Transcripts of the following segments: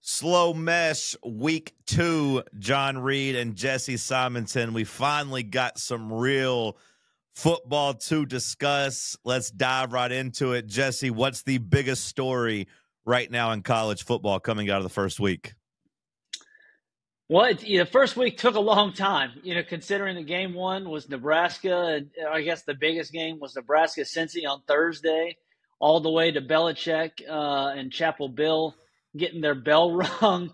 Slow Mesh Week 2, John Reed and Jesse Simonton. We finally got some real football to discuss. Let's dive right into it. Jesse, what's the biggest story right now in college football coming out of the first week? Well, the first week took a long time, considering the game one was Nebraska. And I guess the biggest game was Nebraska-Cincy on Thursday, all the way to Belichick and Chapel Bill getting their bell rung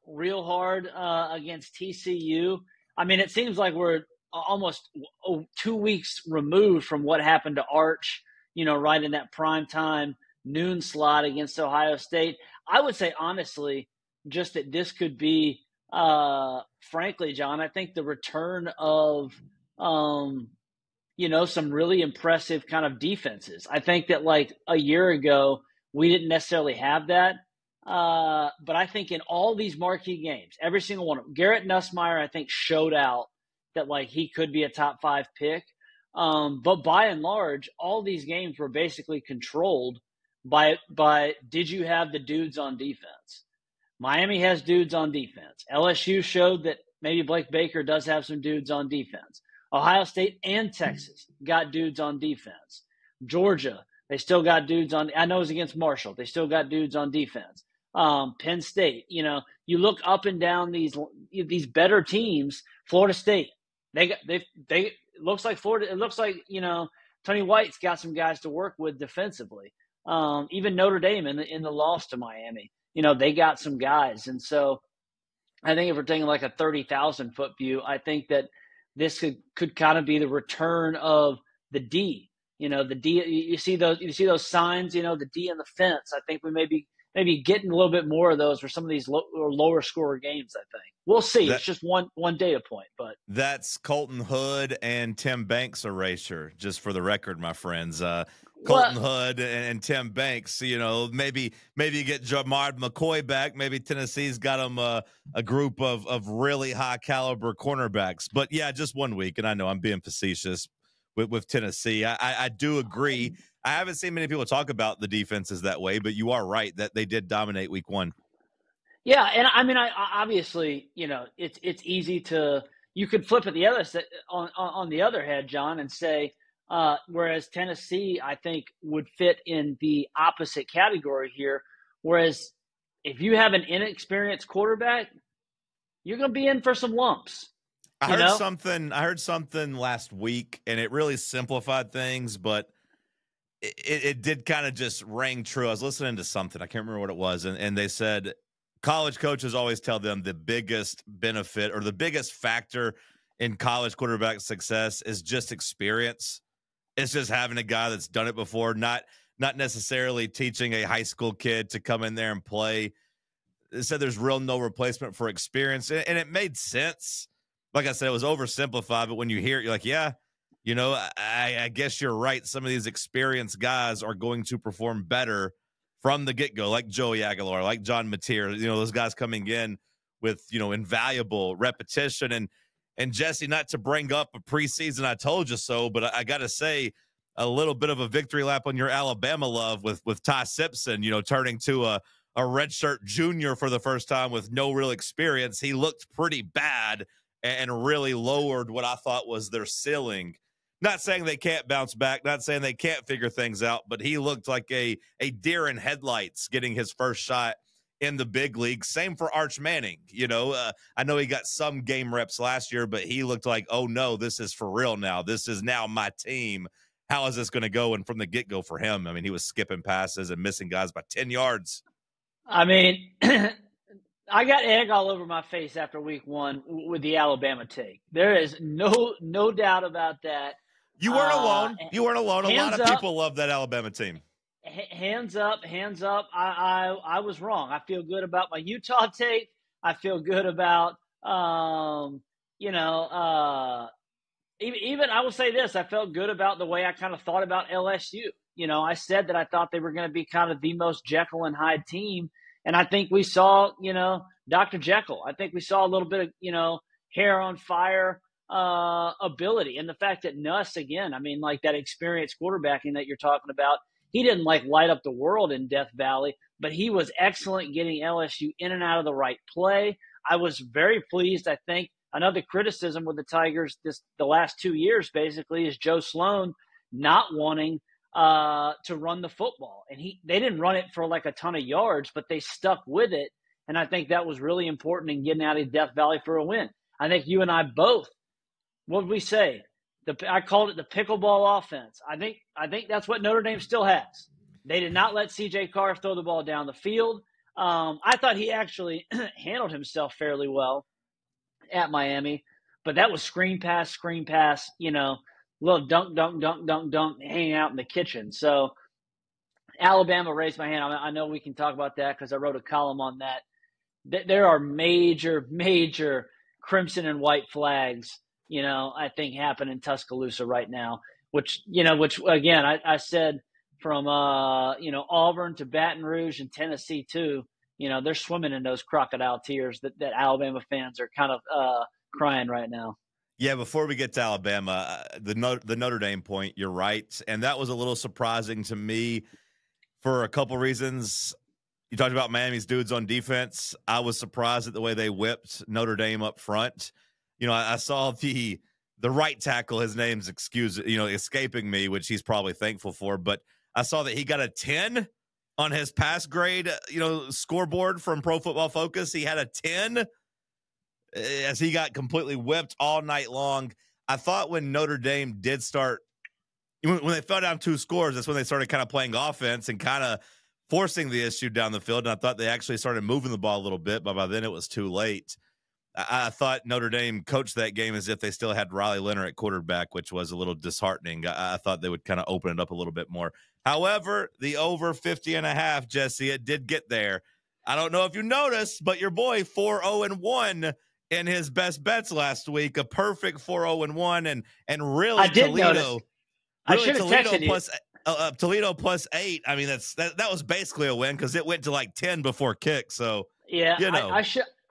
real hard against TCU. I mean, it seems like we're almost 2 weeks removed from what happened to Arch, right in that prime time noon slot against Ohio State. I would say, honestly, just that this could be, frankly, John, I think the return of, some really impressive kind of defenses. I think that like a year ago, we didn't necessarily have that. But I think in all these marquee games, every single one of them, Garrett Nussmeier, I think, showed out that like he could be a top 5 pick. But by and large, all these games were basically controlled by did you have the dudes on defense? Miami has dudes on defense. LSU showed that maybe Blake Baker does have some dudes on defense. Ohio State and Texas got dudes on defense. Georgia, they still got dudes on – I know it was against Marshall. They still got dudes on defense. Penn State, you look up and down these better teams. Florida State, it looks like Tony White's got some guys to work with defensively. Even Notre Dame in the loss to Miami, they got some guys. And so I think if we're taking like a 30,000-foot view, I think that this could kind of be the return of the D. The D. You see those signs. The D in the fence. I think we may be getting a little bit more of those for some of these lower scorer games. I think we'll see. It's just one data point, but that's Colton Hood and Tim Banks erasure. Just for the record, my friends. Colton Hood and Tim Banks, maybe you get Jamard McCoy back. Maybe Tennessee's got them a group of really high caliber cornerbacks. But yeah, just 1 week, and I know I'm being facetious with Tennessee. I do agree. I haven't seen many people talk about the defenses that way, but you are right that they did dominate week 1. Yeah, and I mean, I obviously, it's easy to you could flip it the other on the other head, John, and say. Whereas Tennessee, I think, would fit in the opposite category here. Whereas if you have an inexperienced quarterback, you're going to be in for some lumps. I heard something last week, and it really simplified things, but it did kind of just ring true. I was listening to something. I can't remember what it was, and they said college coaches always tell them the biggest benefit or the biggest factor in college quarterback success is just experience. It's just having a guy that's done it before, not necessarily teaching a high school kid to come in there and play. They said there's no replacement for experience, and it made sense. Like I said, it was oversimplified, but when you hear it, you're like, yeah, I guess you're right. Some of these experienced guys are going to perform better from the get-go, like Joey Aguilar, like John Mateer, those guys coming in with, invaluable repetition. And Jesse, not to bring up a preseason I told you so, but I got to say a little bit of a victory lap on your Alabama love with Ty Simpson, turning to a redshirt junior for the first time with no real experience. He looked pretty bad and really lowered what I thought was their ceiling. Not saying they can't bounce back, not saying they can't figure things out, but he looked like a deer in headlights getting his first shot in the big league. Same for Arch Manning. I know he got some game reps last year, but he looked like, oh no, this is for real now. This is now my team. How is this going to go? And from the get-go for him, I mean, he was skipping passes and missing guys by 10 yards. I mean, I got egg all over my face after week 1 with the Alabama take. There is no doubt about that. You weren't alone. You weren't alone. A lot of people love that Alabama team. Hands up. I was wrong. I feel good about my Utah take. I feel good about, even I will say this. I felt good about the way I kind of thought about LSU. I said that I thought they were going to be kind of the most Jekyll and Hyde team. And I think we saw, Dr. Jekyll. I think we saw a little bit of, hair on fire ability. And the fact that Nuss, again, I mean, like that experienced quarterbacking that you're talking about, he didn't like light up the world in Death Valley, but he was excellent getting LSU in and out of the right play. I was very pleased. I think another criticism with the Tigers the last 2 years basically is Joe Sloan not wanting to run the football. And they didn't run it for like a ton of yards, but they stuck with it. And I think that was really important in getting out of Death Valley for a win. I think you and I both, what did we say? I called it the pickleball offense. I think that's what Notre Dame still has. They did not let C.J. Carr throw the ball down the field. I thought he actually handled himself fairly well at Miami, but that was screen pass, little dunk, hanging out in the kitchen. So Alabama, raised my hand. I know we can talk about that because I wrote a column on that. There are major crimson and white flags, I think happen in Tuscaloosa right now, which again, I said from, Auburn to Baton Rouge and Tennessee too, they're swimming in those crocodile tears that Alabama fans are kind of crying right now. Yeah, before we get to Alabama, the Notre Dame point, you're right. And that was a little surprising to me for a couple reasons. You talked about Miami's dudes on defense. I was surprised at the way they whipped Notre Dame up front. I saw the right tackle, his name's escaping me, which he's probably thankful for, but I saw that he got a 10 on his pass grade, scoreboard from Pro Football Focus. He had a 10 as he got completely whipped all night long. I thought when Notre Dame did start, when they fell down 2 scores, that's when they started kind of playing offense and kind of forcing the issue down the field. And I thought they actually started moving the ball a little bit, but by then it was too late. I thought Notre Dame coached that game as if they still had Riley Leonard at quarterback, which was a little disheartening. I thought they would kind of open it up a little bit more. However, the over 50.5, Jesse, it did get there. I don't know if you noticed, but your boy 4-0-1 in his best bets last week, a perfect 4-0-1, and really I did Toledo. Notice. I should have texted plus, you. Toledo plus 8. I mean, that was basically a win because it went to like 10 before kick. So yeah,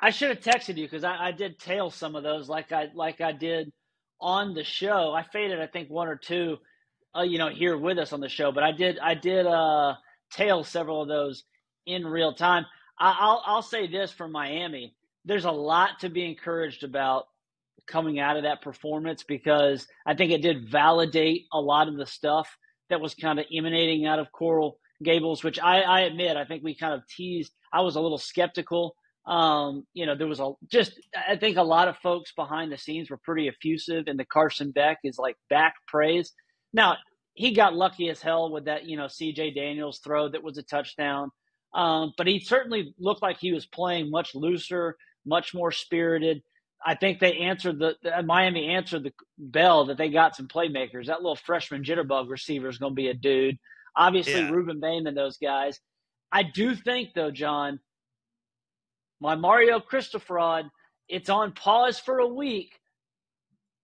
I should have texted you because I did tail some of those like I did on the show. I faded I think 1 or 2, here with us on the show, but I did tail several of those in real time. I'll say this for Miami. There's a lot to be encouraged about coming out of that performance because I think it did validate a lot of the stuff that was kind of emanating out of Coral Gables, which I admit, I think we kind of teased. I was a little skeptical. There was I think a lot of folks behind the scenes were pretty effusive, and the Carson Beck is like back praise. Now, he got lucky as hell with that, CJ Daniels throw that was a touchdown. But he certainly looked like he was playing much looser, much more spirited. I think they answered Miami answered the bell that they got some playmakers. That little freshman jitterbug receiver is going to be a dude. Obviously, yeah. Ruben Bain and those guys. I do think, though, John, my Mario Cristofrod, it's on pause for a week,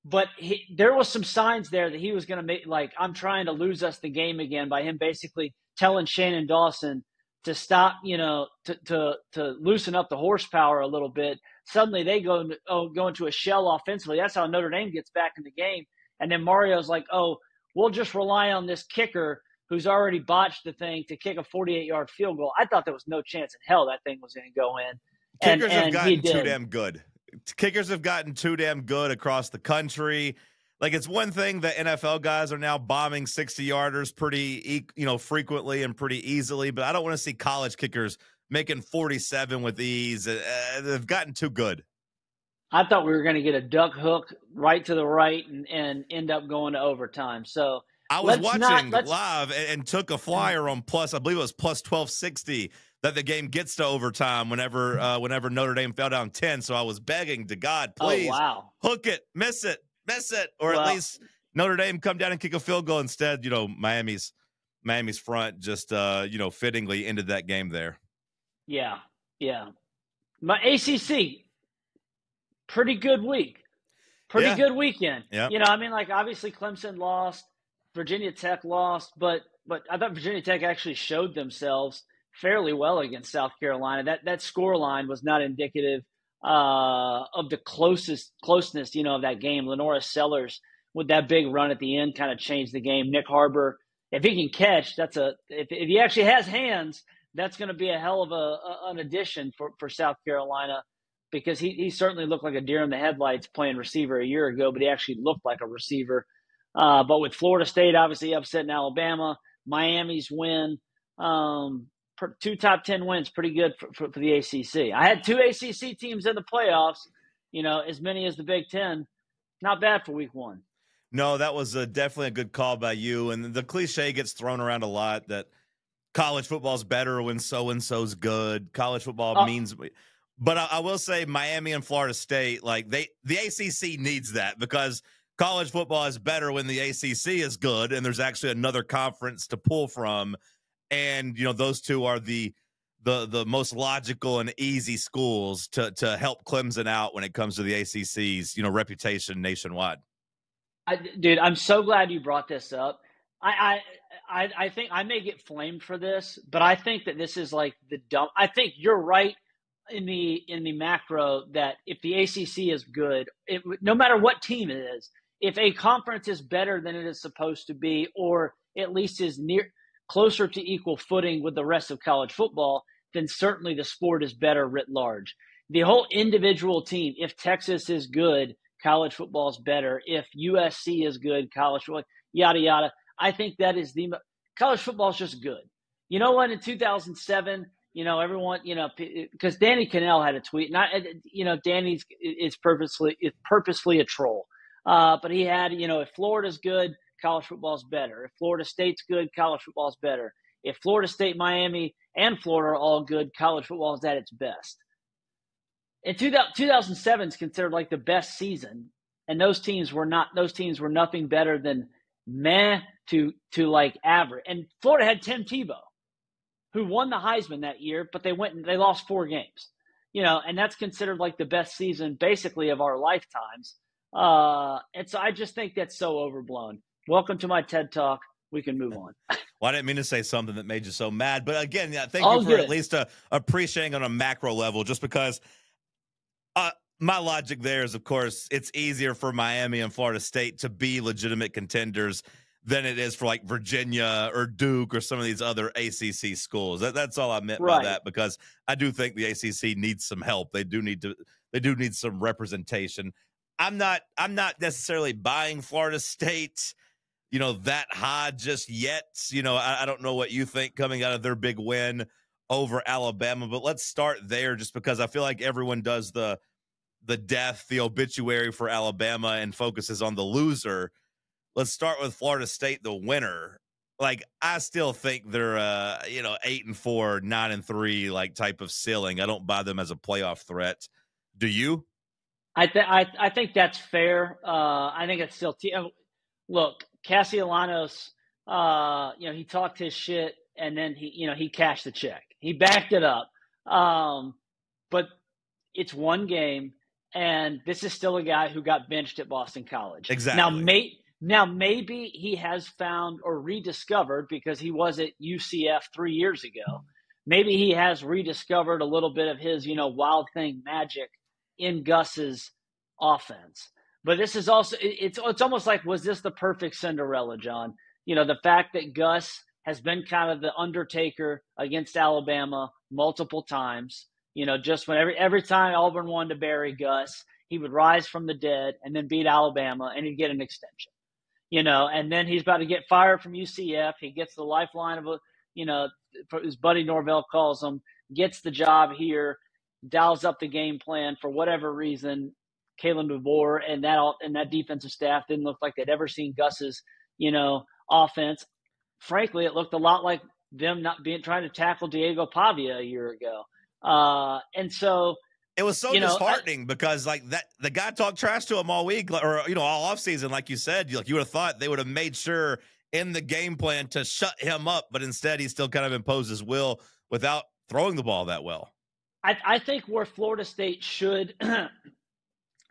but there was some signs there that he was going to make, like, I'm trying to lose us the game again by him basically telling Shannon Dawson to stop, to loosen up the horsepower a little bit. Suddenly they go into a shell offensively. That's how Notre Dame gets back in the game. And then Mario's like, we'll just rely on this kicker who's already botched the thing to kick a 48-yard field goal. I thought there was no chance in hell that thing was going to go in. Kickers have gotten too damn good. Kickers have gotten too damn good across the country. Like, it's one thing that NFL guys are now bombing 60-yarders pretty, frequently and pretty easily, but I don't want to see college kickers making 47 with ease. They've gotten too good. I thought we were going to get a duck hook right to the right and end up going to overtime. So I was watching live and took a flyer on I believe it was plus 1260 that the game gets to overtime whenever Notre Dame fell down 10. So I was begging to God, please hook it, miss it, or at least Notre Dame come down and kick a field goal instead. Miami's front just fittingly ended that game there. Yeah. My ACC, pretty good week. Good weekend. Yeah. Obviously Clemson lost, Virginia Tech lost, but I thought Virginia Tech actually showed themselves fairly well against South Carolina. That score line was not indicative of the closeness, of that game. Lenora Sellers with that big run at the end kind of changed the game. Nick Harbor, if he can catch, if he actually has hands, that's going to be a hell of an addition for South Carolina, because he certainly looked like a deer in the headlights playing receiver a year ago, but he actually looked like a receiver. But with Florida State obviously upsetting Alabama, Miami's win, 2 top 10 wins, pretty good for the ACC. I had 2 ACC teams in the playoffs, as many as the Big Ten. Not bad for week 1. No, that was definitely a good call by you. And the cliche gets thrown around a lot that college football is better when so-and-so's good. College football means – but I will say Miami and Florida State, like the ACC needs that, because college football is better when the ACC is good and there's actually another conference to pull from. And, those two are the most logical and easy schools to help Clemson out when it comes to the ACC's, reputation nationwide. Dude, I'm so glad you brought this up. I think I may get flamed for this, but I think that this is like the dumb. I think you're right in the macro that if the ACC is good, no matter what team it is, if a conference is better than it is supposed to be, or at least is closer to equal footing with the rest of college football, then certainly the sport is better writ large. The whole individual team, if Texas is good, college football is better. If USC is good, college football, yada, yada. I think that is college football is just good. You know what? In 2007, everyone, because Danny Cannell had a tweet, Danny's is purposely a troll. But he had, if Florida's good, college football is better. If Florida State's good, college football is better. If Florida State, Miami, and Florida are all good, college football is at its best. And 2007 is considered like the best season, and those teams were nothing better than meh to like average. And Florida had Tim Tebow, who won the Heisman that year, but they lost 4 games, and that's considered like the best season basically of our lifetimes. And so I just think that's so overblown. Welcome to my TED Talk. We can move on. Well, I didn't mean to say something that made you so mad, but again, thank you for at least appreciating on a macro level, just because my logic there is, of course, it's easier for Miami and Florida State to be legitimate contenders than it is for like Virginia or Duke or some of these other ACC schools. That's all I meant by that, because I do think the ACC needs some help. They do need some representation. I'm not necessarily buying Florida State, that high just yet. I don't know what you think coming out of their big win over Alabama, but let's start there, just because I feel like everyone does the obituary for Alabama and focuses on the loser. Let's start with Florida State, the winner. Like, I still think they're 8-4, 9-3 like type of ceiling. I don't buy them as a playoff threat. Do you? I think that's fair. I think it's still look, Castellanos, he talked his shit, and then he cashed the check. He backed it up. But it's one game, and this is still a guy who got benched at Boston College. Exactly. Now maybe he has found or rediscovered, because he was at UCF 3 years ago. Maybe he has rediscovered a little bit of his, wild thing magic in Gus's offense. But this is also, it's almost like, was this the perfect Cinderella, John? The fact that Gus has been kind of the undertaker against Alabama multiple times. Just when every time Auburn wanted to bury Gus, he would rise from the dead and then beat Alabama, and he'd get an extension. And then he's about to get fired from UCF. He gets the lifeline of his buddy Norvell calls him, gets the job here, dials up the game plan for whatever reason. Kalen DeBoer and that defensive staff didn't look like they'd ever seen Gus's, offense. Frankly, it looked a lot like them trying to tackle Diego Pavia a year ago. And so it was so disheartening, because like that, the guy talked trash to him all week, or all offseason, like you said. You would have thought they would have made sure in the game plan to shut him up, but instead he still kind of imposed his will without throwing the ball that well. I think where Florida State should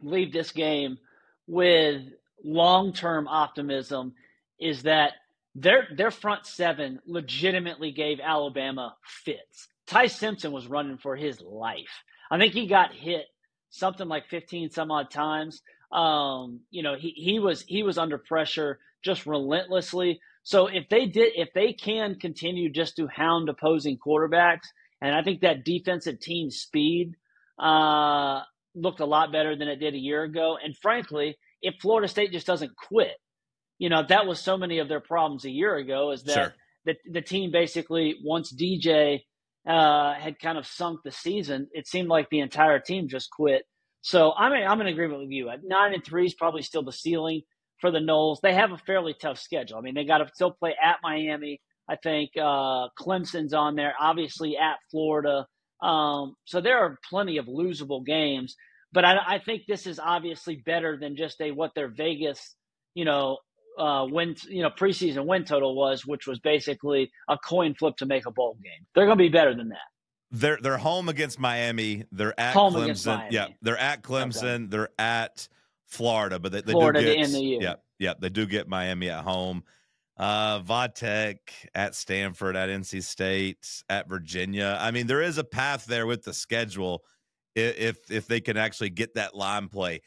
leave this game with long-term optimism is that their front seven legitimately gave Alabama fits. Ty Simpson was running for his life. I think he got hit something like 15 some odd times. He was under pressure just relentlessly. So if they can continue just to hound opposing quarterbacks, and I think that defensive team speed looked a lot better than it did a year ago. And frankly, if Florida State just doesn't quit, that was so many of their problems a year ago, is that Sure. the team basically, once DJ had kind of sunk the season, it seemed like the entire team just quit. So I'm in agreement with you. 9-3 is probably still the ceiling for the Noles. They have a fairly tough schedule. I mean, they got to still play at Miami. I think Clemson's on there, obviously at Florida. So there are plenty of losable games. But I think this is obviously better than just what their Vegas, preseason win total was, which was basically a coin flip to make a bowl game. They're going to be better than that. They're home against Miami. They're at home Clemson. Against Miami. Yeah, they're at Clemson. Okay. They're at Florida, but they Florida do get to end the year. Yeah, they do get Miami at home. Vodtech at Stanford, at NC State, at Virginia. I mean, there is a path there with the schedule if they can actually get that line play.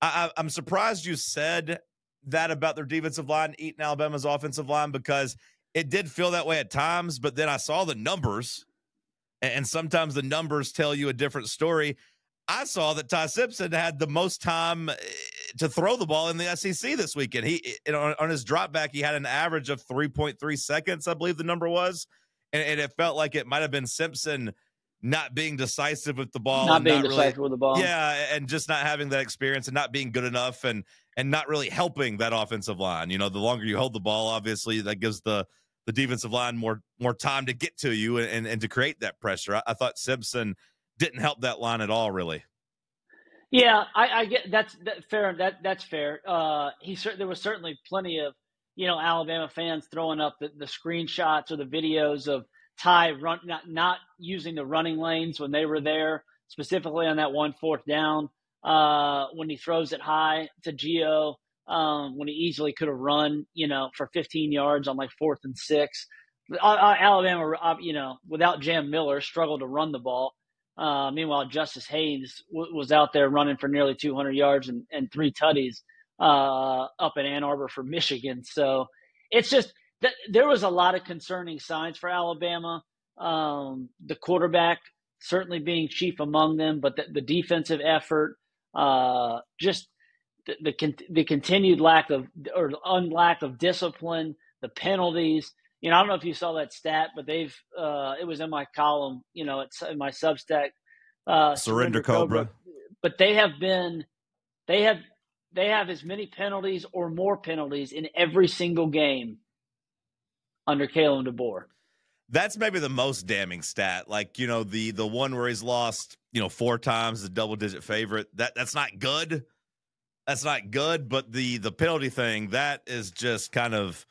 I'm surprised you said that about their defensive line eating Alabama's offensive line, because it did feel that way at times, but then I saw the numbers, and sometimes the numbers tell you a different story. I saw that Ty Simpson had the most time to throw the ball in the SEC this weekend. On his drop back, he had an average of 3.3 seconds, I believe the number was. And it felt like it might have been Simpson not being decisive with the ball. Not being decisive with the ball. Yeah, and just not having that experience and not being good enough and not really helping that offensive line. The longer you hold the ball, obviously, that gives the defensive line more time to get to you and to create that pressure. I thought Simpson didn't help that line at all, really. Yeah, I get that's fair. That's fair. There was certainly plenty of Alabama fans throwing up the screenshots or the videos of Ty not using the running lanes when they were there, specifically on that 4th down when he throws it high to Gio, when he easily could have run for 15 yards on like 4th and 6. Alabama, without Jam Miller, struggled to run the ball. Meanwhile, Justice Haynes was out there running for nearly 200 yards and 3 tutties up in Ann Arbor for Michigan. So it's just there was a lot of concerning signs for Alabama. The quarterback certainly being chief among them, but the defensive effort, just the continued lack of discipline, the penalties. I don't know if you saw that stat, but it was in my column, it's in my Substack, Surrender Cobra. But they have as many penalties or more penalties in every single game under Kalen DeBoer. That's maybe the most damning stat. Like, the one where he's lost, 4 times, the double-digit favorite. That's not good. That's not good. But the penalty thing, that is just kind of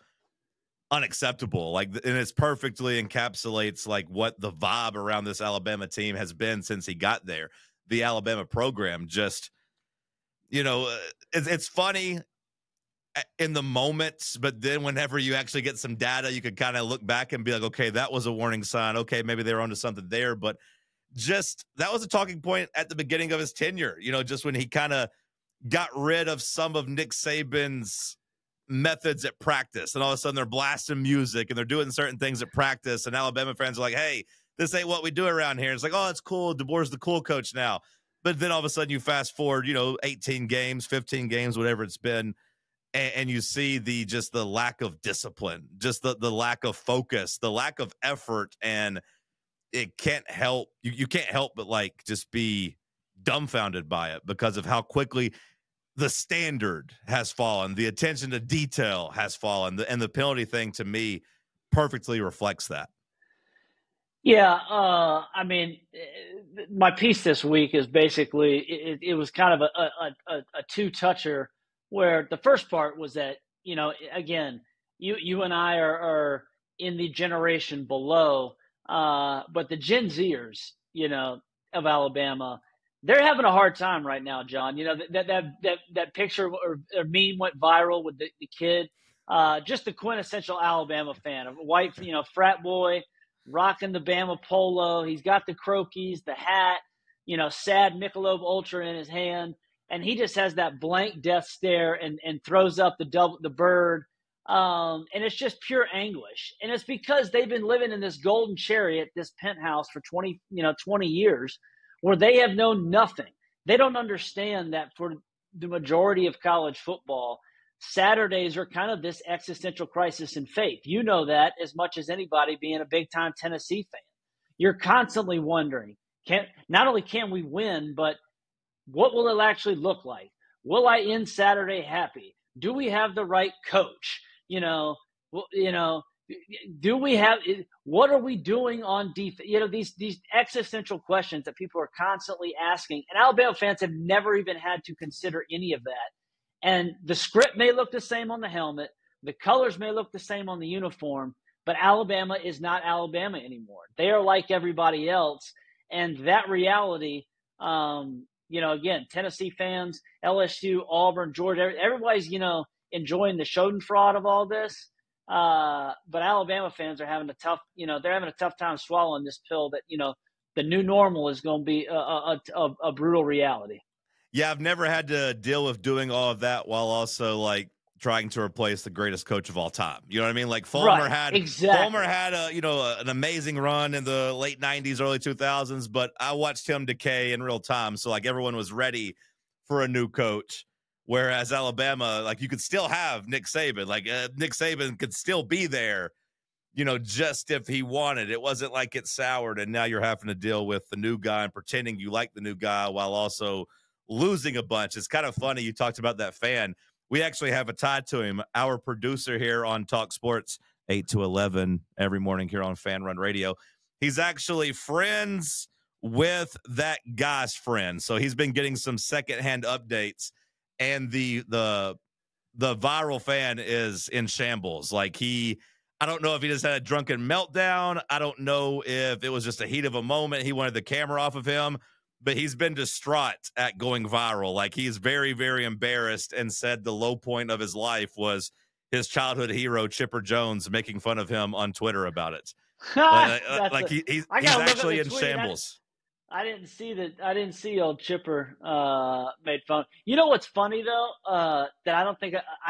unacceptable. Like, and it's perfectly encapsulates like what the vibe around this Alabama team has been since he got there. The Alabama program just, it's funny in the moments, but then whenever you actually get some data, you could kind of look back and be like, okay, that was a warning sign. Okay, maybe they were onto something there, but just that was a talking point at the beginning of his tenure, just when he kind of got rid of some of Nick Saban's methods at practice, and all of a sudden they're blasting music and they're doing certain things at practice, and Alabama fans are like, hey, this ain't what we do around here. And it's like, oh, it's cool, DeBoer's the cool coach now. But then all of a sudden you fast forward 18 games, 15 games, whatever it's been, and you see the lack of discipline, just the lack of focus, the lack of effort, and it can't help you can't help but like just be dumbfounded by it because of how quickly the standard has fallen, the attention to detail has fallen, and the penalty thing to me perfectly reflects that. Yeah, my piece this week is basically it was kind of a two-toucher where the first part was that, again, you and I are in the generation below, but the Gen Zers, of Alabama, they're having a hard time right now, John. That picture or meme went viral with the kid, just the quintessential Alabama fan, a white, frat boy rocking the Bama polo. He's got the Croakies, the hat, sad Michelob Ultra in his hand, and he just has that blank death stare and throws up the bird And it's just pure anguish. And it's because they've been living in this golden chariot, this penthouse for 20 years, where they have known nothing. They don't understand that for the majority of college football, Saturdays are kind of this existential crisis in faith. You know that as much as anybody, being a big-time Tennessee fan. You're constantly wondering, not only can we win, but what will it actually look like? Will I end Saturday happy? Do we have the right coach? Do we have? What are we doing on defense? These existential questions that people are constantly asking, and Alabama fans have never even had to consider any of that. And the script may look the same on the helmet, the colors may look the same on the uniform, but Alabama is not Alabama anymore. They are like everybody else, and that reality. Again, Tennessee fans, LSU, Auburn, Georgia, everybody's enjoying the Schadenfreude of all this. But Alabama fans are having a tough time swallowing this pill that, the new normal is going to be a brutal reality. Yeah, I've never had to deal with doing all of that while also trying to replace the greatest coach of all time. You know what I mean? Fulmer had an amazing run in the late 90s, early 2000s, but I watched him decay in real time. So everyone was ready for a new coach. Whereas Alabama, you could still have Nick Saban. Nick Saban could still be there, just if he wanted. It wasn't like it soured, and now you're having to deal with the new guy and pretending you like the new guy while also losing a bunch. It's kind of funny. You talked about that fan. We actually have a tie to him. Our producer here on Talk Sports, 8 to 11 every morning here on Fan Run Radio. He's actually friends with that guy's friend. So he's been getting some secondhand updates. And the viral fan is in shambles. I don't know if he just had a drunken meltdown. I don't know if it was just a heat of a moment. He wanted the camera off of him, but he's been distraught at going viral. He's very, very embarrassed and said the low point of his life was his childhood hero, Chipper Jones, making fun of him on Twitter about it. He's actually in shambles. I didn't see that. I didn't see old Chipper made fun. You know what's funny though? That I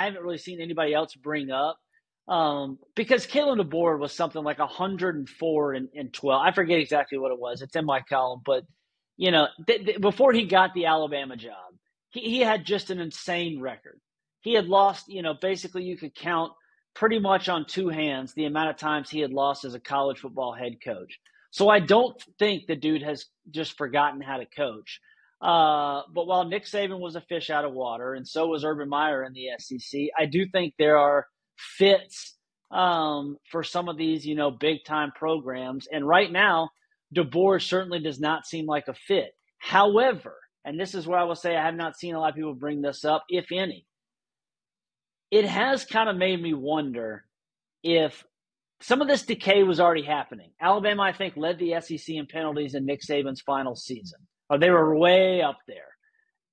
haven't really seen anybody else bring up. Because Kalen DeBoer was something like 104 and 12. I forget exactly what it was. It's in my column, but before he got the Alabama job, he had just an insane record. He had lost. Basically you could count pretty much on two hands the amount of times he had lost as a college football head coach. So I don't think the dude has just forgotten how to coach. But while Nick Saban was a fish out of water, and so was Urban Meyer in the SEC, I do think there are fits for some of these, big-time programs. And right now, DeBoer certainly does not seem like a fit. However, and this is where I will say I have not seen a lot of people bring this up, if any, it has kind of made me wonder if some of this decay was already happening. Alabama, I think, led the SEC in penalties in Nick Saban's final season. Or they were way up there.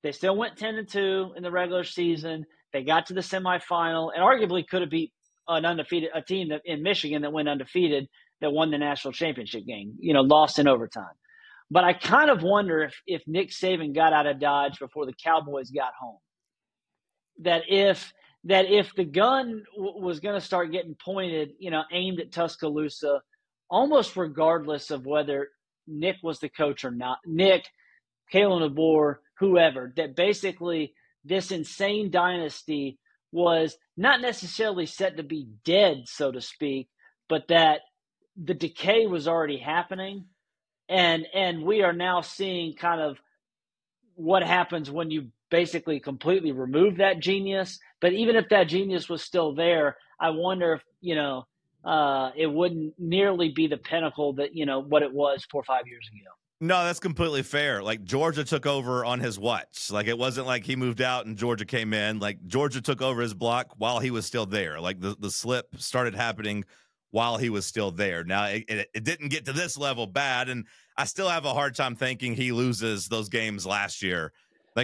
They still went 10-2 in the regular season. They got to the semifinal and arguably could have beat a team in Michigan that went undefeated that won the national championship game, lost in overtime. But I kind of wonder if Nick Saban got out of Dodge before the Cowboys got home. That if the gun was going to start getting pointed, aimed at Tuscaloosa, almost regardless of whether Nick was the coach or not, Nick, Kalen DeBoer, whoever, that basically this insane dynasty was not necessarily set to be dead, so to speak, but that the decay was already happening. And we are now seeing kind of what happens when you basically completely remove that genius. But even if that genius was still there, I wonder if, it wouldn't nearly be the pinnacle that, what it was 4 or 5 years ago. No, that's completely fair. Georgia took over on his watch. It wasn't like he moved out and Georgia came in. Georgia took over his block while he was still there. The slip started happening while he was still there. Now, it didn't get to this level bad, and I still have a hard time thinking he loses those games last year.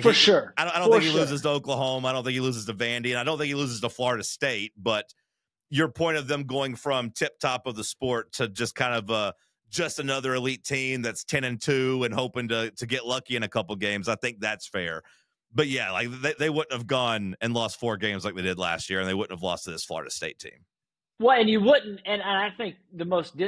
For sure. I don't think he loses to Oklahoma. I don't think he loses to Vandy, and I don't think he loses to Florida State. But your point of them going from tip-top of the sport to just kind of just another elite team that's 10-2 and hoping to get lucky in a couple games, I think that's fair. But yeah, like they wouldn't have gone and lost 4 games like they did last year, and they wouldn't have lost to this Florida State team. Well, and you wouldn't, and I think the most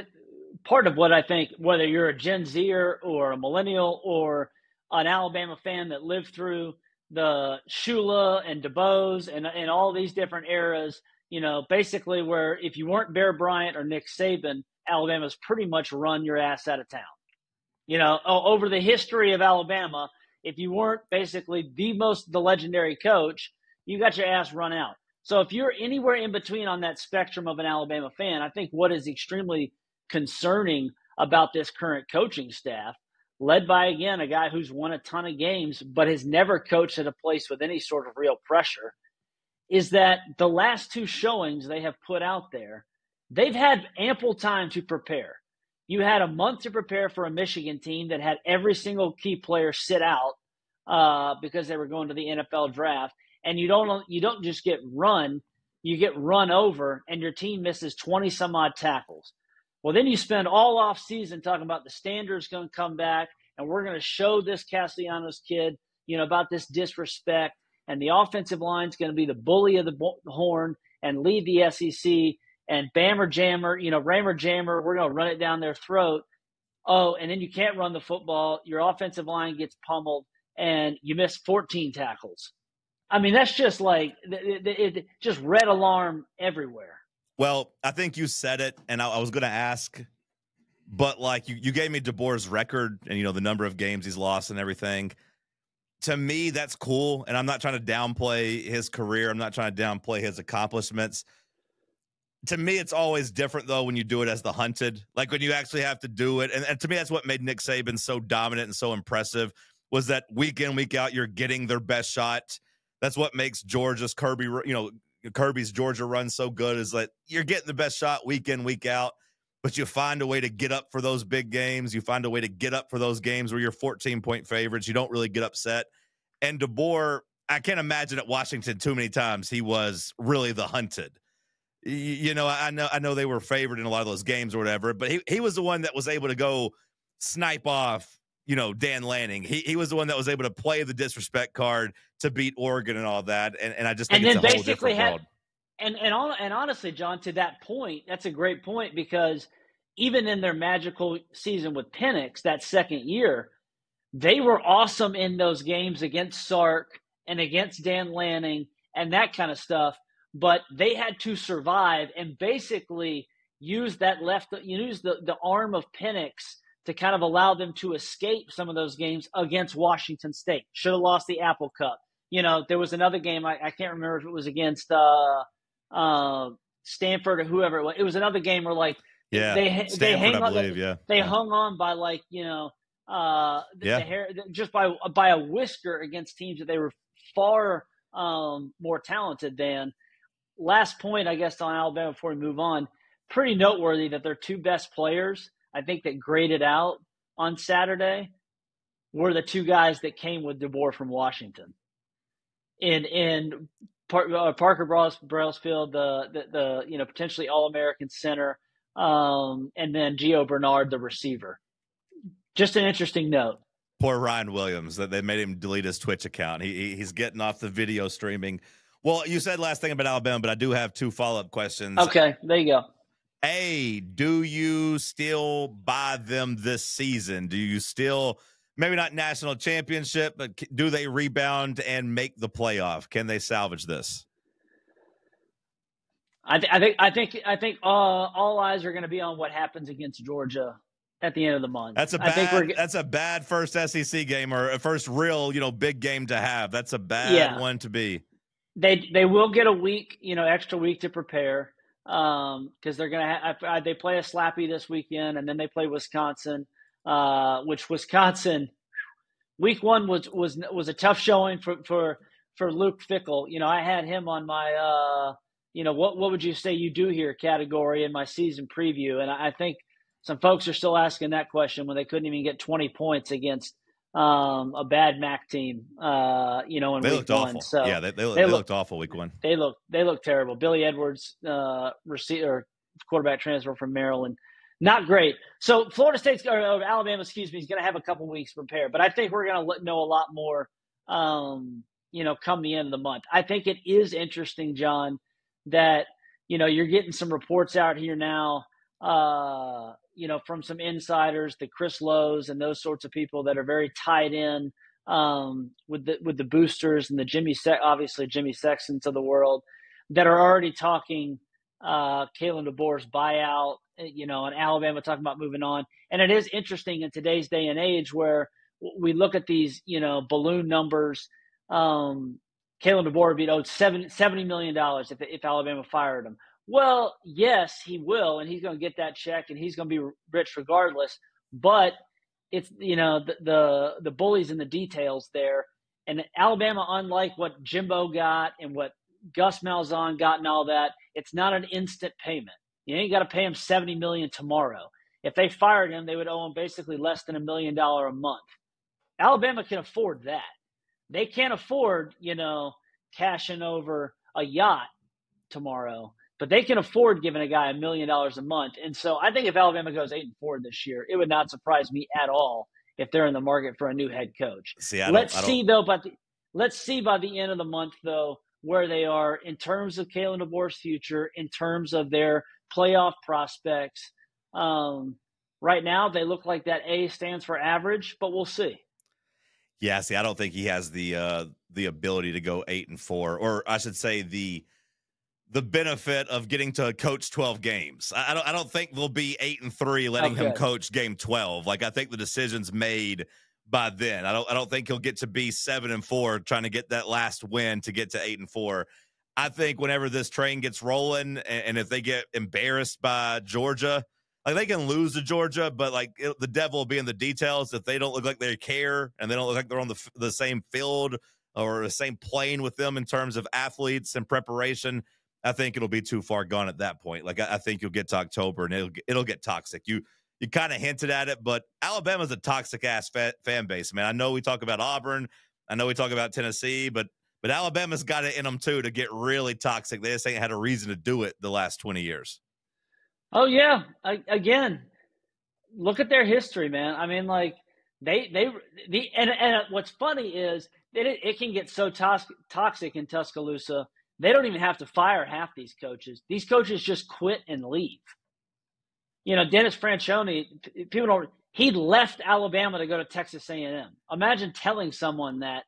part of what I think, whether you're a Gen Zer or a millennial or an Alabama fan that lived through the Shula and DeBose and all these different eras, basically where if you weren't Bear Bryant or Nick Saban, Alabama's pretty much run your ass out of town. Over the history of Alabama, if you weren't basically the legendary coach, you got your ass run out. So if you're anywhere in between on that spectrum of an Alabama fan, I think what is extremely concerning about this current coaching staff, led by, again, a guy who's won a ton of games but has never coached at a place with any sort of real pressure, is that the last 2 showings they have put out there, they've had ample time to prepare. You had a month to prepare for a Michigan team that had every single key player sit out because they were going to the NFL draft. And you don't just get run, you get run over, and your team misses 20-some-odd tackles. Well, then you spend all off season talking about the standard's going to come back, and we're going to show this Castellanos kid, about this disrespect, and the offensive line's going to be the bully of the horn and lead the SEC, and Bammer Jammer, Rammer Jammer, we're going to run it down their throat. Oh, and then you can't run the football. Your offensive line gets pummeled, and you miss 14 tackles. I mean, that's just like it just red alarm everywhere. Well, I think you said it, and I was going to ask, but like you gave me DeBoer's record and, the number of games he's lost and everything. To me, that's cool, and I'm not trying to downplay his career. I'm not trying to downplay his accomplishments. To me, it's always different, though, when you do it as the hunted, like when you actually have to do it. And to me, that's what made Nick Saban so dominant and so impressive, was that week in, week out, you're getting their best shot. That's what makes Georgia's Kirby's Georgia run so good, is that you're getting the best shot week in, week out, but you find a way to get up for those big games. You find a way to get up for those games where you're 14-point favorites. You don't really get upset. And DeBoer, I can't imagine at Washington too many times he was really the hunted. I know they were favored in a lot of those games or whatever, but he was the one that was able to go snipe off, Dan Lanning. He was the one that was able to play the disrespect card to beat Oregon and all that. And I just think it's a whole different world. And honestly, John, to that point, that's a great point, because even in their magical season with Penix that second year, they were awesome in those games against Sark and against Dan Lanning and that kind of stuff. But they had to survive and basically use the arm of Penix to kind of allow them to escape some of those games against Washington State. Should have lost the Apple Cup. There was another game, I can't remember if it was against Stanford or whoever it was. It was another game where they hung on by the hair, just by a whisker against teams that they were far more talented than. Last point, I guess, on Alabama before we move on. Pretty noteworthy that their 2 best players, I think, that graded out on Saturday were the 2 guys that came with DeBoer from Washington. In Parker Brailsfield, the potentially All-American center, and then Gio Bernard, the receiver. Just an interesting note. Poor Ryan Williams, that they made him delete his Twitch account. He's getting off the video streaming. Well, you said last thing about Alabama, but I do have 2 follow-up questions. Okay, there you go. A, do you still buy them this season? Do you still, maybe not national championship, but do they rebound and make the playoff? Can they salvage this? I think all eyes are going to be on what happens against Georgia at the end of the month. That's a bad first SEC game, or a first real, big game to have. That's a bad one to be. They will get a week, extra week to prepare, because they're going to they play a slappy this weekend, and then they play Wisconsin, which Wisconsin week 1 was a tough showing for Luke Fickell. I had him on my what would you say you do here category in my season preview, and I think some folks are still asking that question when they couldn't even get 20 points against a bad MAC team, in they week looked 1. Awful. So yeah, they looked awful week 1. They look terrible. Billy Edwards, receiver, quarterback transfer from Maryland, not great. So Alabama, is going to have a couple weeks to prepare, but I think we're going to know a lot more come the end of the month. I think it is interesting, John, that, you're getting some reports out here now, from some insiders, the Chris Lowe's and those sorts of people that are very tied in with the boosters and the obviously Jimmy Sextons of the world, that are already talking Kalen DeBoer's buyout, and Alabama talking about moving on. And it is interesting in today's day and age where we look at these, balloon numbers. Kalen DeBoer would be owed $70 million if Alabama fired him. Well, yes, he will, and he's going to get that check, and he's going to be rich regardless. But it's, the bullies in the details there. And Alabama, unlike what Jimbo got and what Gus Malzahn got and all that, it's not an instant payment. You ain't got to pay him $70 million tomorrow. If they fired him, they would owe him basically less than $1 million a month. Alabama can afford that. They can't afford, cashing over a yacht tomorrow, but they can afford giving a guy $1 million a month. And so I think if Alabama goes 8-4 this year, it would not surprise me at all if they're in the market for a new head coach. Let's see by the end of the month, though, where they are in terms of Kalen DeBoer's future, in terms of their playoff prospects. Right now, they look like that A stands for average, but we'll see. Yeah, see, I don't think he has the ability to go 8-4, or I should say the benefit of getting to coach 12 games. I don't think they'll be 8-3 letting him coach game 12. Like, I think the decision's made by then. I don't think he'll get to be 7-4 trying to get that last win to get to 8-4. I think whenever this train gets rolling, and if they get embarrassed by Georgia, like, they can lose to Georgia, but the devil will be in the details. If they don't look like they care and they don't look like they're on the same field or the same plane with them in terms of athletes and preparation, I think it'll be too far gone at that point. Like, I think you'll get to October and it'll get toxic. You kind of hinted at it, but Alabama's a toxic ass fan base, man. I know we talk about Auburn, I know we talk about Tennessee, but Alabama's got it in them too to get really toxic. They just ain't had a reason to do it the last 20 years. Oh yeah. Again, look at their history, man. I mean, like and what's funny is that it can get so toxic in Tuscaloosa. They don't even have to fire half these coaches. These coaches just quit and leave. Dennis Franchione, he left Alabama to go to Texas A&M. Imagine telling someone that,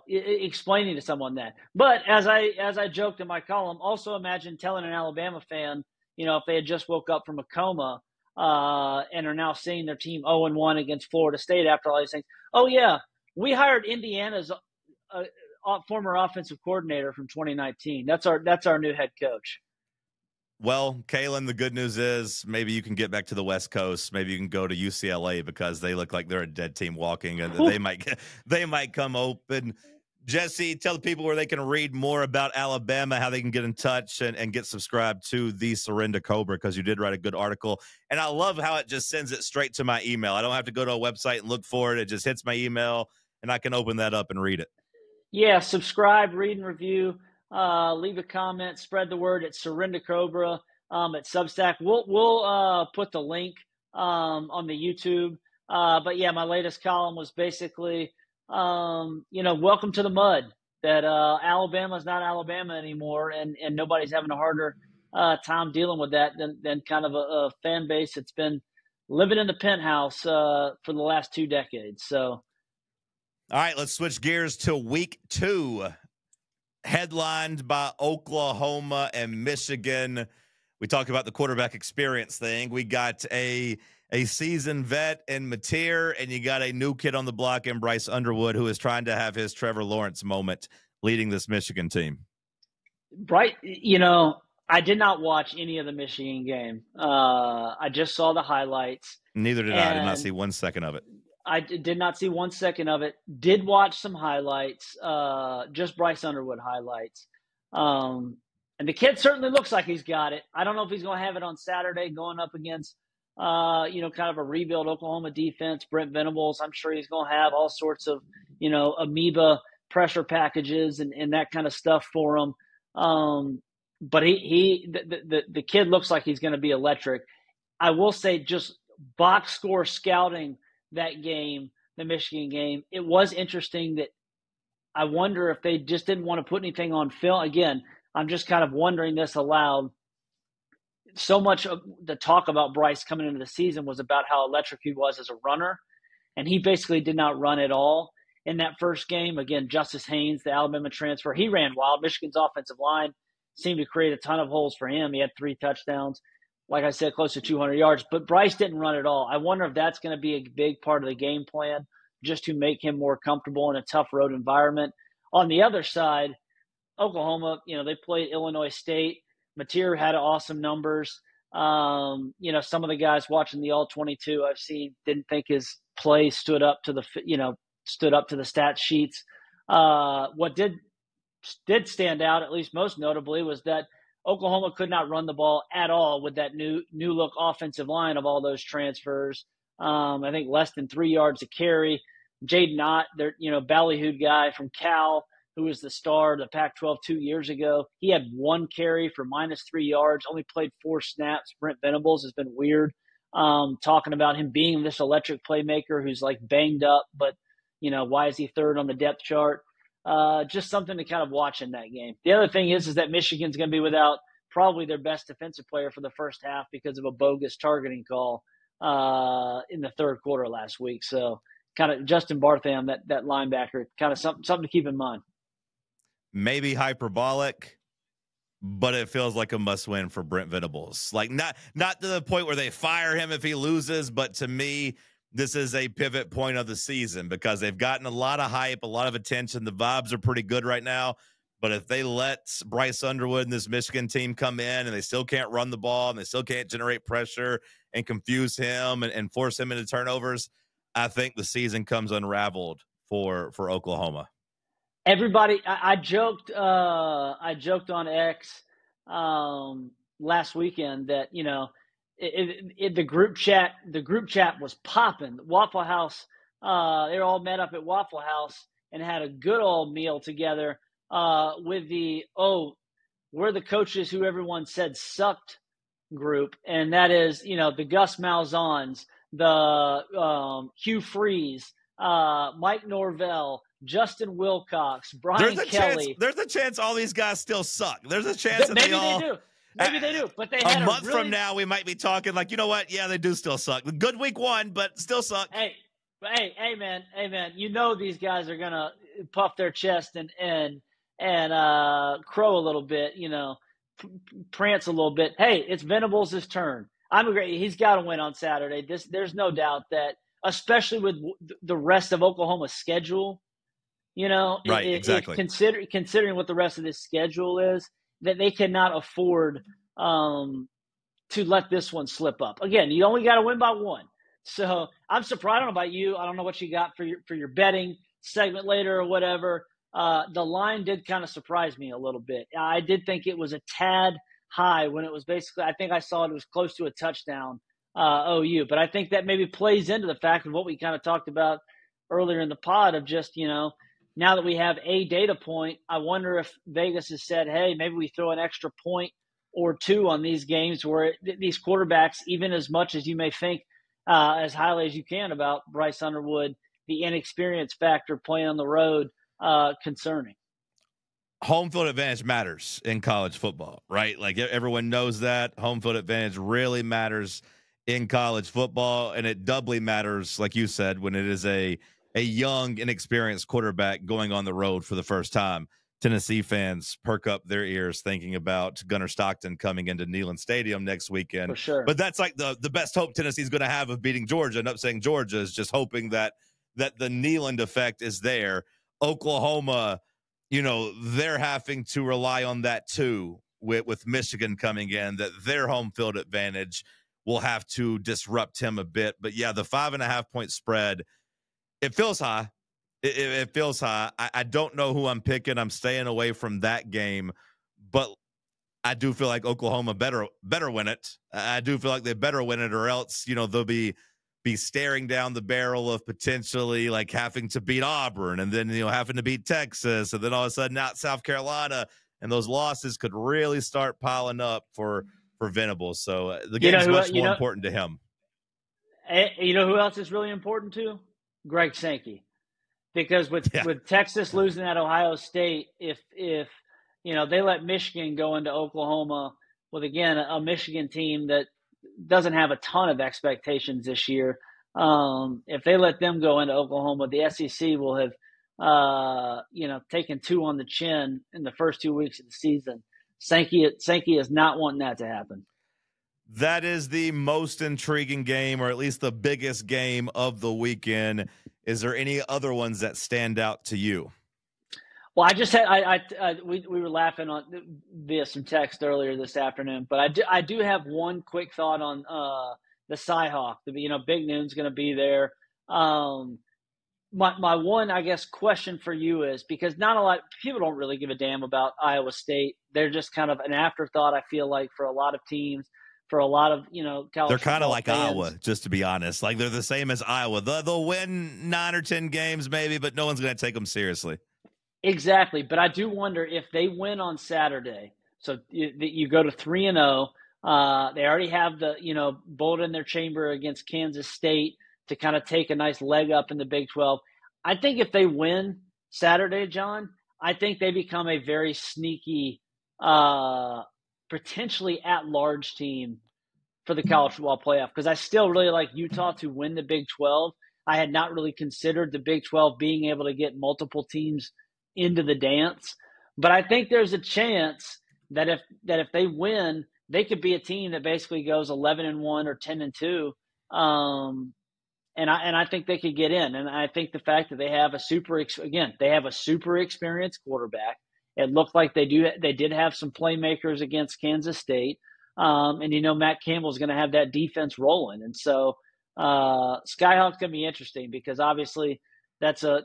explaining to someone that. But as I joked in my column, also imagine telling an Alabama fan, if they had just woke up from a coma and are now seeing their team 0-1 against Florida State after all these things. Oh yeah, we hired Indiana's former offensive coordinator from 2019. That's our new head coach. Well, Kalen, the good news is maybe you can get back to the West Coast. Maybe you can go to UCLA because they look like they're a dead team walking, and they might come open. Jesse, tell the people where they can read more about Alabama, how they can get in touch and get subscribed to the Surrender Cobra, because you did write a good article. And I love how it just sends it straight to my email. I don't have to go to a website and look for it. It just hits my email, and I can open that up and read it. Yeah, subscribe, read, and review. Leave a comment, spread the word at Surrender Cobra at Substack. We'll put the link on the YouTube. But yeah, my latest column was basically, welcome to the mud. That Alabama's not Alabama anymore, and nobody's having a harder time dealing with that than kind of a fan base that's been living in the penthouse for the last 2 decades. So, all right, let's switch gears to week 2. Headlined by Oklahoma and Michigan. We talked about the quarterback experience thing. We got a seasoned vet in Mateer, and you got a new kid on the block in Bryce Underwood, who is trying to have his Trevor Lawrence moment leading this Michigan team. Right. I did not watch any of the Michigan game. I just saw the highlights. Neither did I. I did not see 1 second of it. I did not see 1 second of it. Did watch some highlights, just Bryce Underwood highlights. And the kid certainly looks like he's got it. I don't know if he's going to have it on Saturday going up against, kind of a rebuild Oklahoma defense, Brent Venables. I'm sure he's going to have all sorts of, amoeba pressure packages and that kind of stuff for him. But the kid looks like he's going to be electric. I will say, just box score scouting that game, the Michigan game, it was interesting that I wonder if they just didn't want to put anything on film. Again, I'm just kind of wondering this aloud. So much of the talk about Bryce coming into the season was about how electric he was as a runner, and he basically did not run at all in that first game. Again, Justice Haynes, the Alabama transfer, he ran wild. Michigan's offensive line seemed to create a ton of holes for him. He had 3 touchdowns, like I said, close to 200 yards. But Bryce didn't run at all. I wonder if that's going to be a big part of the game plan just to make him more comfortable in a tough road environment. On the other side, Oklahoma, they played Illinois State. Mateer had awesome numbers. Some of the guys watching the All-22 I've seen didn't think his play stood up to the stat sheets. What did stand out, at least most notably, was that Oklahoma could not run the ball at all with that new look offensive line of all those transfers. I think less than 3 yards a carry. Jaden Ott, their ballyhooed guy from Cal, who was the star of the Pac-12 2 years ago, he had 1 carry for -3 yards, only played 4 snaps. Brent Venables has been weird, talking about him being this electric playmaker who's like banged up, but why is he 3rd on the depth chart? Just something to kind of watch in that game. The other thing is that Michigan's going to be without probably their best defensive player for the first half because of a bogus targeting call in the 3rd quarter last week. So kind of Justin Bartham, that linebacker, kind of something to keep in mind. Maybe hyperbolic, but it feels like a must-win for Brent Venables. Like not to the point where they fire him if he loses, but to me, this is a pivot point of the season because they've gotten a lot of hype, a lot of attention. The vibes are pretty good right now. But if they let Bryce Underwood and this Michigan team come in and they still can't run the ball and they still can't generate pressure and confuse him and force him into turnovers, I think the season comes unraveled for Oklahoma. Everybody, I joked on X last weekend that the group chat was popping. Waffle House, they were all met up at Waffle House and had a good old meal together with we're the coaches who everyone said sucked group, and that is the Gus Malzahns, the Hugh Freeze, Mike Norvell, Justin Wilcox, Brian Kelly. There's a chance all these guys still suck. There's a chance that maybe they do. Maybe they do, but they had a month from now we might be talking like, you know what? Yeah, they do still suck. Good week 1, but still suck. Hey, man. These guys are gonna puff their chest and crow a little bit, prance a little bit. Hey, it's Venables' turn. He's got to win on Saturday. There's no doubt that, especially with the rest of Oklahoma's schedule. Right, exactly. Considering what the rest of this schedule is, that they cannot afford to let this one slip up. Again, you only got to win by 1. So I'm surprised. I don't know about you. I don't know what you got for your betting segment later or whatever. The line did kind of surprise me a little bit. I did think it was a tad high when it was basically, I think I saw it was close to a touchdown OU. But I think that maybe plays into the fact of what we kind of talked about earlier in the pod of just, now that we have a data point, I wonder if Vegas has said, hey, maybe we throw an extra point or 2 on these games where these quarterbacks, even as much as you may think as highly as you can about Bryce Underwood, the inexperience factor playing on the road, concerning. Home field advantage matters in college football, right? Like everyone knows that home field advantage really matters in college football, and it doubly matters, like you said, when it is a young, inexperienced quarterback going on the road for the first time. Tennessee fans perk up their ears thinking about Gunnar Stockton coming into Neyland Stadium next weekend. For sure. But that's like the best hope Tennessee's going to have of beating Georgia, and upsetting Georgia is just hoping that the Neyland effect is there. Oklahoma, they're having to rely on that too with Michigan coming in, that their home field advantage will have to disrupt him a bit. But yeah, the 5.5 point spread, it feels high. It feels high. I don't know who I'm picking. I'm staying away from that game, but I do feel like Oklahoma better win it. I do feel like they better win it, or else, they'll be staring down the barrel of potentially like having to beat Auburn and then, having to beat Texas, and then all of a sudden out South Carolina, and those losses could really start piling up for Venables. So the game is much more important to him. You know who else is really important to? Greg Sankey. because with Yeah. Texas losing at Ohio State, if they let Michigan go into Oklahoma with, again, a Michigan team that doesn't have a ton of expectations this year, if they let them go into Oklahoma, the SEC will have taken 2 on the chin in the first 2 weeks of the season. Sankey is not wanting that to happen. That is the most intriguing game, or at least the biggest game of the weekend. Is there any other ones that stand out to you? Well, I just had we were laughing on via some text earlier this afternoon, but I do have one quick thought on the Cyhawk. Big Noon's going to be there. My one, I guess, question for you is, because not a lot people don't really give a damn about Iowa State. They're just kind of an afterthought, I feel like, for a lot of teams, for a lot of college. They're kind of like fans. Iowa, just to be honest. Like, they're the same as Iowa. They'll win 9 or 10 games maybe, but no one's going to take them seriously. Exactly, but I do wonder if they win on Saturday. So you go to 3-0. They already have the bullet in their chamber against Kansas State to kind of take a nice leg up in the Big 12. I think if they win Saturday, John, I think they become a very sneaky, potentially at-large team for the college football playoff, because I still really like Utah to win the Big 12. I had not really considered the Big 12 being able to get multiple teams into the dance, but I think there's a chance that if they win, they could be a team that basically goes 11-1 or 10-2, and I think they could get in. And I think the fact that they have a super experienced quarterback. It looked like they did have some playmakers against Kansas State, and Matt Campbell's going to have that defense rolling, and so Skyhawks going to be interesting, because obviously that's a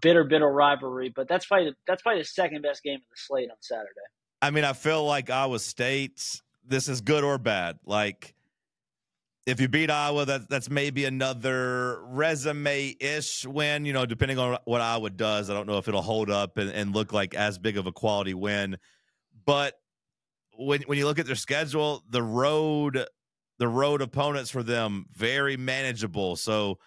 bitter rivalry, but that's probably the second best game of the slate on Saturday. I mean, I feel like Iowa State, this is good or bad. Like, if you beat Iowa, that's maybe another resume-ish win, depending on what Iowa does. I don't know if it'll hold up and look like as big of a quality win. But when you look at their schedule, the road opponents for them, very manageable. So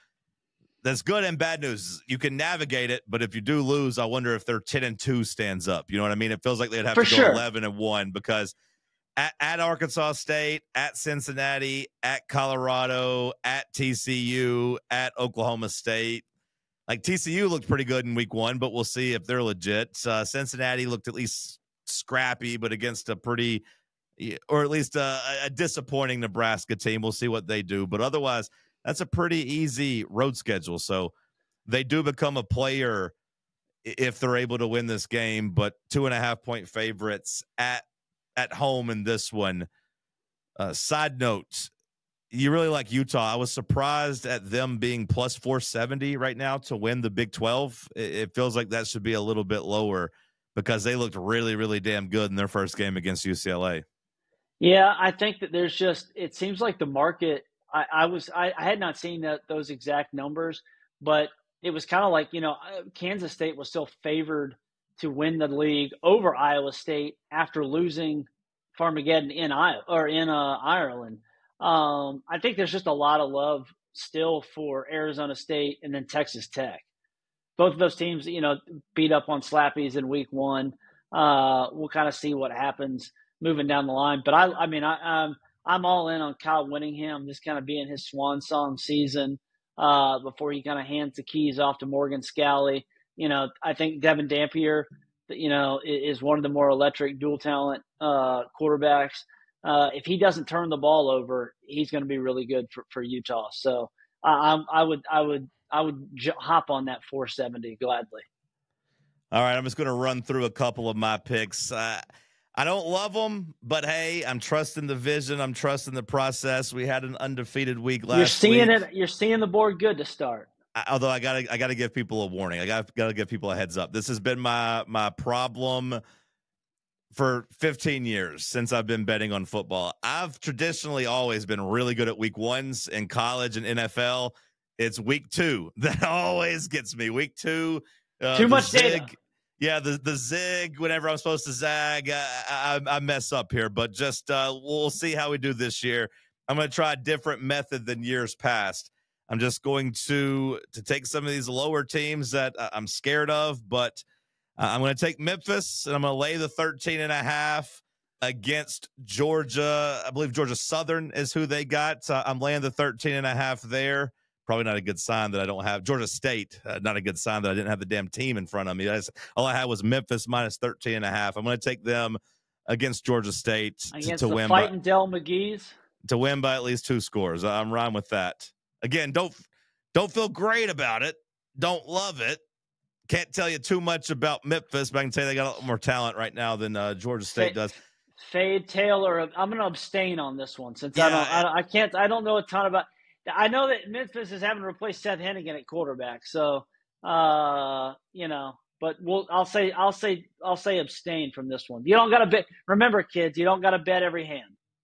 that's good and bad news. You can navigate it, but if you do lose, I wonder if their 10-2 stands up. You know what I mean? It feels like they'd have to go 11-1, because at Arkansas State, at Cincinnati, at Colorado, at TCU, at Oklahoma State. Like, TCU looked pretty good in week 1, but we'll see if they're legit. Cincinnati looked at least scrappy, but against a pretty, or at least a disappointing Nebraska team. We'll see what they do. But otherwise, that's a pretty easy road schedule. So they do become a player if they're able to win this game, but 2.5-point favorites at home in this one. Side note, you really like Utah. I was surprised at them being plus 470 right now to win the Big 12. It feels like that should be a little bit lower, because they looked really, really damn good in their first game against UCLA. Yeah, I think that it seems like the market, I had not seen those exact numbers, but it was kind of like, Kansas State was still favored to win the league over Iowa State after losing Farmageddon in Ireland. I think there's just a lot of love still for Arizona State and then Texas Tech. Both of those teams, beat up on Slappies in week 1. We'll kind of see what happens moving down the line. But I'm all in on Kyle Whittingham, just kind of being his swan song season before he kind of hands the keys off to Morgan Scalley. I think Devin Dampier, is one of the more electric dual talent quarterbacks. If he doesn't turn the ball over, he's going to be really good for Utah. So I would hop on that 470 gladly. All right, I'm just going to run through a couple of my picks. I don't love them, but hey, I'm trusting the vision. I'm trusting the process. We had an undefeated week last week. You're seeing the board good to start. Although I gotta give people a warning. I gotta give people a heads up. This has been my problem for 15 years since I've been betting on football. I've traditionally always been really good at week 1s in college and NFL. It's week 2 that always gets me. Week 2, too much data. Yeah, the zig, whenever I'm supposed to zag, I mess up here. But just we'll see how we do this year. I'm going to try a different method than years past. I'm just going to take some of these lower teams that I'm scared of, but I'm going to take Memphis, and I'm going to lay the 13.5 against Georgia. I believe Georgia Southern is who they got. So I'm laying the 13.5 there. Probably not a good sign that I don't have Georgia State. Not a good sign that I didn't have the damn team in front of me. All I had was Memphis minus 13.5. I'm going to take them against Georgia State Against to the win fighting Del McGee's. To win by at least 2 scores. I'm riding with that. Again, don't feel great about it. Don't love it. Can't tell you too much about Memphis, but I can tell you they got a lot more talent right now than Georgia State does. Fade Taylor. I'm going to abstain on this one since I don't know a ton about. I know that Memphis is having to replace Seth Hennigan at quarterback, so but I'll say abstain from this one. You don't got to bet. Remember, kids, you don't got to bet every hand.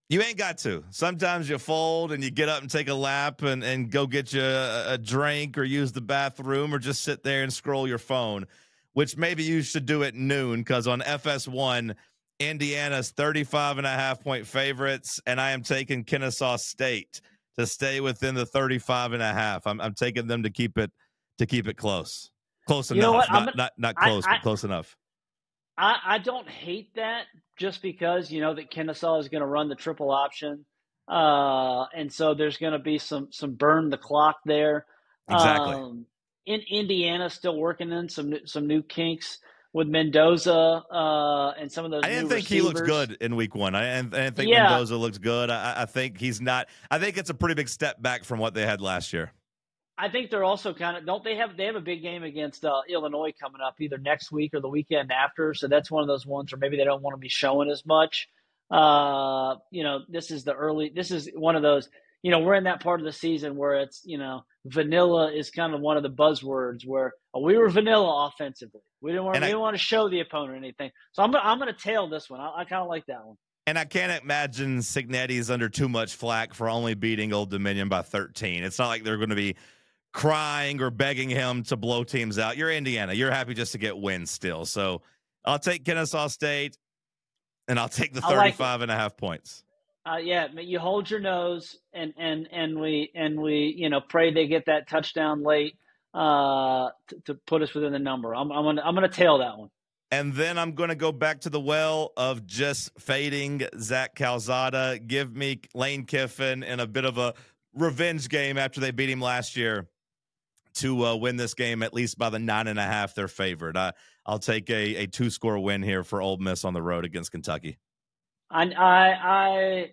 You ain't got to. Sometimes you fold and you get up and take a lap and go get you a drink or use the bathroom or just sit there and scroll your phone, which maybe you should do at noon because on FS1, Indiana's 35.5-point favorites, and I am taking Kennesaw State to stay within the 35.5. I'm taking them to keep it close. Close enough. You know what? Not close, but close enough. I don't hate that just because you know that Kennesaw is going to run the triple option, and so there's going to be some burn the clock there. Exactly. In Indiana, still working in some new kinks with Mendoza and some of those. I didn't new think receivers. He looks good in week 1. I didn't think Mendoza looks good. I think he's not. I think it's a pretty big step back from what they had last year. I think they're also they have a big game against Illinois coming up either next week or the weekend after. So that's one of those ones where maybe they don't want to be showing as much. This is one of those, we're in that part of the season where it's, vanilla is kind of one of the buzzwords where we were vanilla offensively. We didn't want to show the opponent anything. So I'm going to tail this one. I kind of like that one. And I can't imagine Cignetti's under too much flack for only beating Old Dominion by 13. It's not like they're going to be crying or begging him to blow teams out. You're Indiana. You're happy just to get wins still. So I'll take Kennesaw State, and I'll take the 35.5 points. You hold your nose, and we pray they get that touchdown late to put us within the number. I'm gonna tail that one. And then I'm going to go back to the well of just fading Zach Calzada. Give me Lane Kiffin in a bit of a revenge game after they beat him last year to win this game at least by the 9.5 they're favored. I'll take a 2-score win here for Ole Miss on the road against Kentucky. Cosign.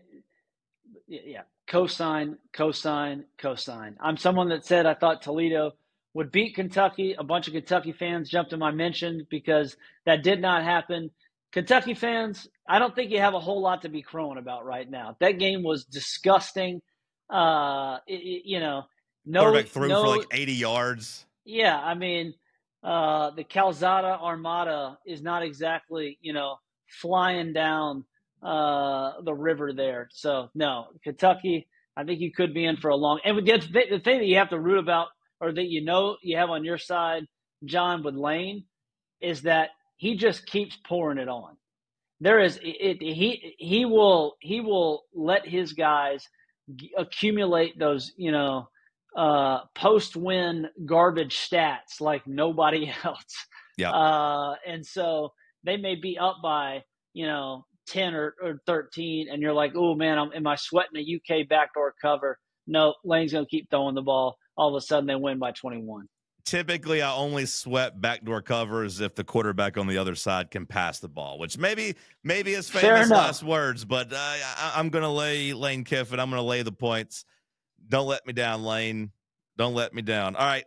I'm someone that said I thought Toledo would beat Kentucky. A bunch of Kentucky fans jumped in my mention because that did not happen. Kentucky fans, I don't think you have a whole lot to be crowing about right now. That game was disgusting. Quarterback threw for like 80 yards. Yeah, I mean, the Calzada Armada is not exactly, flying down the river there. So, no, Kentucky, I think you could be in for a long – and the thing that you have to root about or that you have on your side, John, with Lane, is that he just keeps pouring it on. He will let his guys accumulate those, post-win garbage stats like nobody else. Yeah. And so they may be up by, 10 or 13, and you're like, oh, man, am I sweating a UK backdoor cover? No, Lane's going to keep throwing the ball. All of a sudden, they win by 21. Typically, I only sweat backdoor covers if the quarterback on the other side can pass the ball, which maybe is famous last words, but I'm going to lay Lane Kiffin. I'm going to lay the points. Don't let me down, Lane. Don't let me down. All right,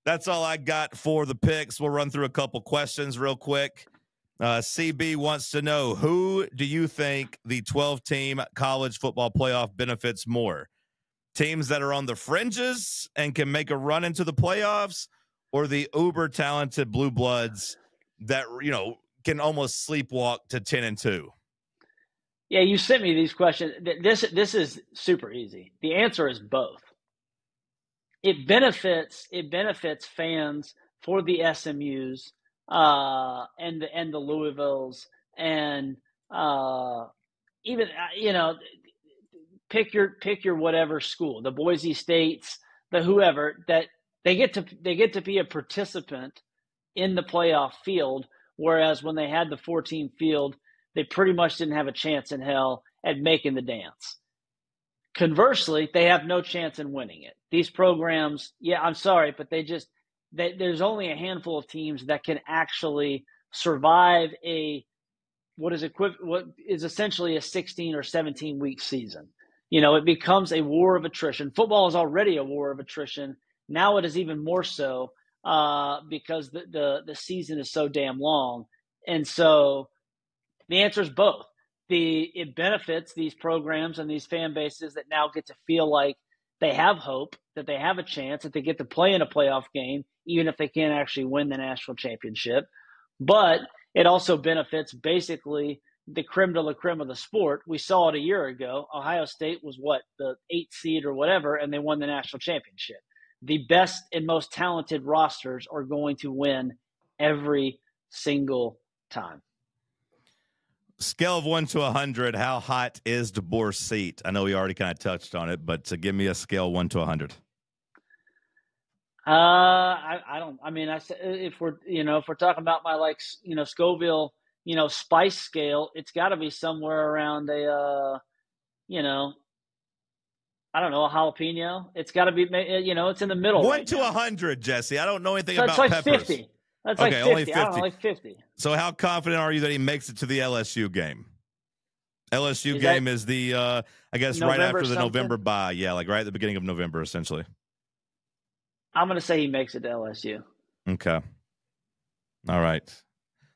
that's all I got for the picks. We'll run through a couple questions real quick. CB wants to know, who do you think the 12-team college football playoff benefits more? Teams that are on the fringes and can make a run into the playoffs, or the uber talented blue bloods that, can almost sleepwalk to 10-2? Yeah, you sent me these questions. This is super easy. The answer is both. It benefits fans for the SMUs and the Louisvilles and even pick your whatever school, the Boise States, the whoever, that they get to be a participant in the playoff field, whereas when they had the 14 field, they pretty much didn't have a chance in hell at making the dance. Conversely, they have no chance in winning it. These programs, yeah, I'm sorry, but there's only a handful of teams that can actually survive what is essentially a 16 or 17 week season. It becomes a war of attrition. Football is already a war of attrition. Now it is even more so because the season is so damn long. And so the answer is both. It benefits these programs and these fan bases that now get to feel like they have hope, that they have a chance, that they get to play in a playoff game, even if they can't actually win the national championship. But it also benefits basically the creme de la creme of the sport. We saw it a year ago. Ohio State was the 8th seed or whatever, and they won the national championship. The best and most talented rosters are going to win every single time. Scale of 1 to 100, how hot is DeBoer's seat? I know we already kind of touched on it, but to give me a scale 1 to 100. I don't. I mean, if we're talking about my Scoville, spice scale, it's got to be somewhere around a I don't know, a jalapeno. It's got to be, it's in the middle. 1 to 100, Jesse. I don't know anything so about like peppers. 50. That's okay, like 50. Only 50. I don't know, like 50. So how confident are you that he makes it to the LSU game? LSU game is the, I guess, November right after the November bye. Yeah, like right at the beginning of November, essentially. I'm going to say he makes it to LSU. Okay. All right.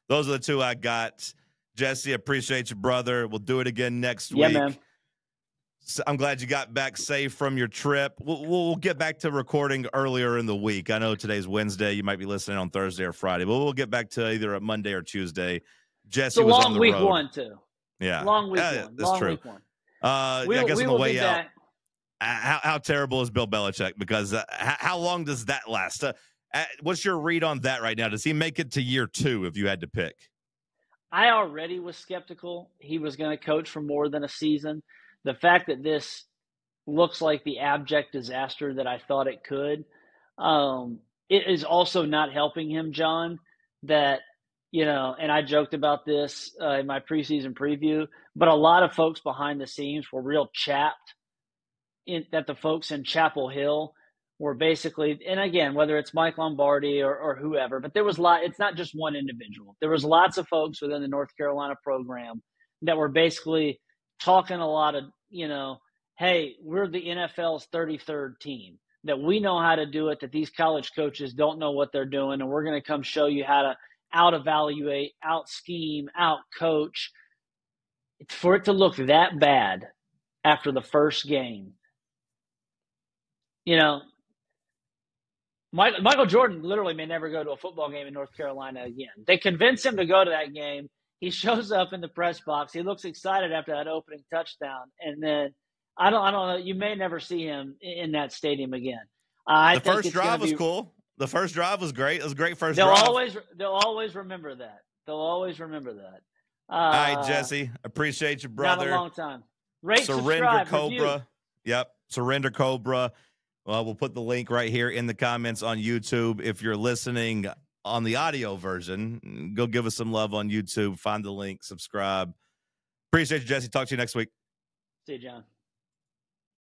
Those are the two I got. Jesse, appreciate you, brother. We'll do it again next week. Yeah, man. So I'm glad you got back safe from your trip. We'll get back to recording earlier in the week. I know today's Wednesday. You might be listening on Thursday or Friday, but we'll get back to either a Monday or Tuesday. Jesse was on the road. Long week one, too. Yeah. Long week one. That's true. Week one. I guess on the way out, how terrible is Bill Belichick? Because how long does that last? What's your read on that right now? Does he make it to year 2 if you had to pick? I already was skeptical he was going to coach for more than a season. The fact that this looks like the abject disaster that I thought it could, it is also not helping him, John, that, and I joked about this in my preseason preview, but a lot of folks behind the scenes were real chapped that the folks in Chapel Hill were basically, and again, whether it's Mike Lombardi or whoever, but there was it's not just one individual. There was lots of folks within the North Carolina program that were basically talking a lot of, hey, we're the NFL's 33rd team, that we know how to do it, that these college coaches don't know what they're doing, and we're going to come show you how to out-evaluate, out-scheme, out-coach. For it to look that bad after the first game, Michael Jordan literally may never go to a football game in North Carolina again. They convince him to go to that game. He shows up in the press box. He looks excited after that opening touchdown, and then I don't know. You may never see him in that stadium again. The first drive was cool. The first drive was great. It was a great first drive. They'll always remember that. All right, Jesse. Appreciate you, brother. Not a long time. Rate, Surrender subscribe, Cobra. Review. Yep. Surrender Cobra. Well, we'll put the link right here in the comments on YouTube. If you're listening on the audio version, go give us some love on YouTube. Find the link, subscribe. Appreciate you, Jesse. Talk to you next week. See you, John.